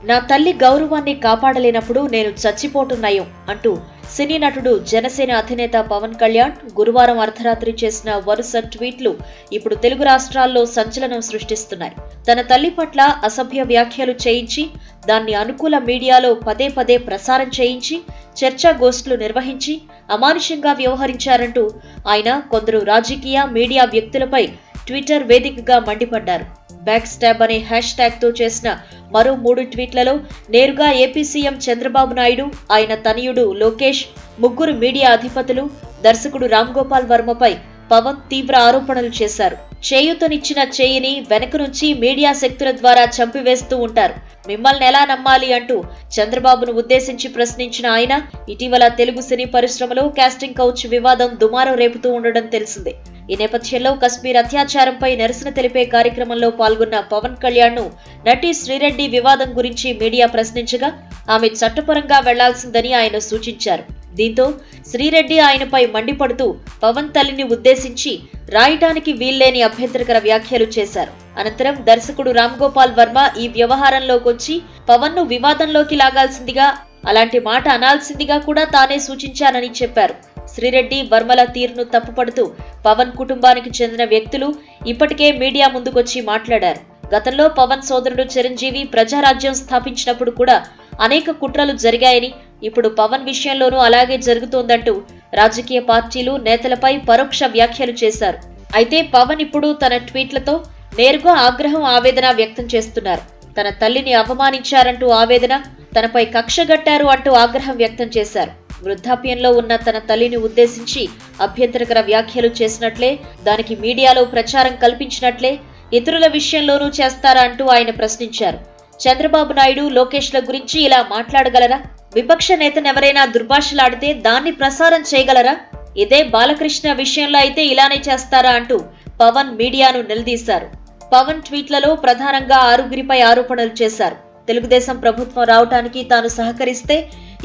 నా తల్లి గౌరవాన్ని కాపాడలేనప్పుడు నేను చచ్చిపోవటం నయం అంటూ సినీ నటుడు జనసేన అధినేత పవన్ కళ్యాణ్ గురువారం అర్ధరాత్రి చేసిన వరుస ట్వీట్లు ఇప్పుడు తెలుగు రాష్ట్రాల్లో సంచలనం సృష్టిస్తున్నాయి. తన తల్లి పట్ల అసభ్య వ్యాఖ్యలు చేయించి దాన్ని అనుకూల మీడియాలో పదే పదే ప్రసారం చేయించి చర్చాగోష్ఠులు నిర్వహించి అమానుషంగా వ్యవహరించారంటూ ఆయన కొందరు రాజకీయ మీడియా వ్యక్తులపై ట్విట్టర్ వేదికగా మండిపడ్డారు. బ్యాక్ స్టాబ్ అనే హ్యాష్ ట్యాగ్ తో చేసిన మరో 3 ట్వీట్లలో నేరుగా ఏపీ సీఎం చంద్రబాబు నాయుడు, ఆయన తనయుడు లోకేష్, ముగ్గురు మీడియా అధిపతులు, దర్శకుడు రామ్ గోపాల్ వర్మపై పవన్ తీవ్ర ఆరోపణలు చేశారు. చేయూతనిచ్చిన చేయిని వెనక నుంచి మీడియా శక్తుల ద్వారా చంపివేస్తూ ఉంటారు, మిమ్మల్ని ఎలా నమ్మాలి అంటూ చంద్రబాబును ఉద్దేశించి ప్రశ్నించిన ఆయన ఇటీవల తెలుగు సినీ పరిశ్రమలో కాస్టింగ్ కౌచ్ వివాదం దుమారం రేపుతూ ఉండడం తెలిసిందే. ఈ నేపథ్యంలో కశ్మీర్ అత్యాచారంపై నిరసన తెలిపే కార్యక్రమంలో పాల్గొన్న పవన్ కళ్యాణ్ ను నటి శ్రీరెడ్డి వివాదం గురించి మీడియా ప్రశ్నించగా ఆమె చట్టపరంగా వెళ్లాల్సిందని ఆయన సూచించారు. దీంతో శ్రీరెడ్డి ఆయనపై మండిపడుతూ పవన్ తల్లిని ఉద్దేశించి రాయటానికి వీల్లేని అభ్యంతరకర వ్యాఖ్యలు చేశారు. అనంతరం దర్శకుడు రామ్ గోపాల్ వర్మ ఈ వ్యవహారంలోకొచ్చి పవన్ ను వివాదంలోకి లాగాల్సిందిగా, అలాంటి మాట అనాల్సిందిగా కూడా తానే సూచించానని చెప్పారు. శ్రీరెడ్డి వర్మల తీరును తప్పుపడుతూ పవన్ కుటుంబానికి చెందిన వ్యక్తులు ఇప్పటికే మీడియా ముందుకొచ్చి మాట్లాడారు. గతంలో పవన్ సోదరుడు చిరంజీవి ప్రజారాజ్యం స్థాపించినప్పుడు కూడా అనేక కుట్రలు జరిగాయని, ఇప్పుడు పవన్ విషయంలోనూ అలాగే జరుగుతోందంటూ రాజకీయ పార్టీలు నేతలపై పరోక్ష వ్యాఖ్యలు చేశారు. అయితే పవన్ ఇప్పుడు తన ట్వీట్లతో నేరుగా ఆగ్రహం, ఆవేదన వ్యక్తం చేస్తున్నారు. తన తల్లిని అవమానించారంటూ ఆవేదన, తనపై కక్షగట్టారు అంటూ ఆగ్రహం వ్యక్తం చేశారు. వృద్ధాప్యంలో ఉన్న తన తల్లిని ఉద్దేశించి అభ్యంతరకర వ్యాఖ్యలు చేసినట్లే, దానికి మీడియాలో ప్రచారం కల్పించినట్లే ఇతరుల విషయంలోనూ చేస్తారా అంటూ ఆయన ప్రశ్నించారు. చంద్రబాబు నాయుడు, లోకేష్ల గురించి ఇలా మాట్లాడగలరా? విపక్ష నేతనెవరైనా దుర్భాషలాడితే దాన్ని ప్రసారం చేయగలరా? ఇదే బాలకృష్ణ విషయంలో అయితే ఇలానే చేస్తారా అంటూ పవన్ మీడియాను నిలదీశారు. పవన్ ట్వీట్లలో ప్రధానంగా 6గురిపై ఆరోపణలు చేశారు. తెలుగుదేశం ప్రభుత్వం రావటానికి తాను సహకరిస్తే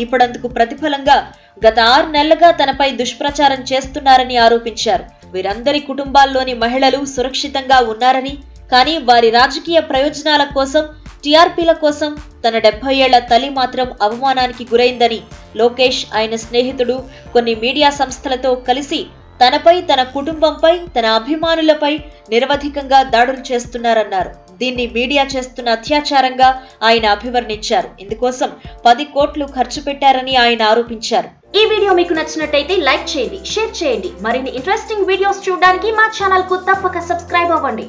ఇప్పుడందుకు ప్రతిఫలంగా గత 6 నెలలుగా తనపై దుష్ప్రచారం చేస్తున్నారని ఆరోపించారు. వీరందరి కుటుంబాల్లోని మహిళలు సురక్షితంగా ఉన్నారని, కానీ వారి రాజకీయ ప్రయోజనాల కోసం, టీఆర్పీల కోసం తన 70 ఏళ్ల తల్లి మాత్రం అవమానానికి గురైందని లోకేష్, ఆయన స్నేహితుడు కొన్ని మీడియా సంస్థలతో కలిసి తనపై, తన కుటుంబంపై, తన అభిమానులపై నిరవధికంగా దాడులు చేస్తున్నారన్నారు. దీన్ని మీడియా చేస్తున్న అత్యాచారంగా ఆయన అభివర్ణించారు. ఇందుకోసం 10 కోట్లు ఖర్చు పెట్టారని ఆయన ఆరోపించారు. ఈ వీడియో మీకు నచ్చినట్టయితే లైక్ చేయండి, షేర్ చేయండి. మరిన్ని ఇంట్రెస్టింగ్ వీడియోస్ చూడడానికి మా ఛానల్ కు తప్పక సబ్స్క్రైబ్ అవ్వండి.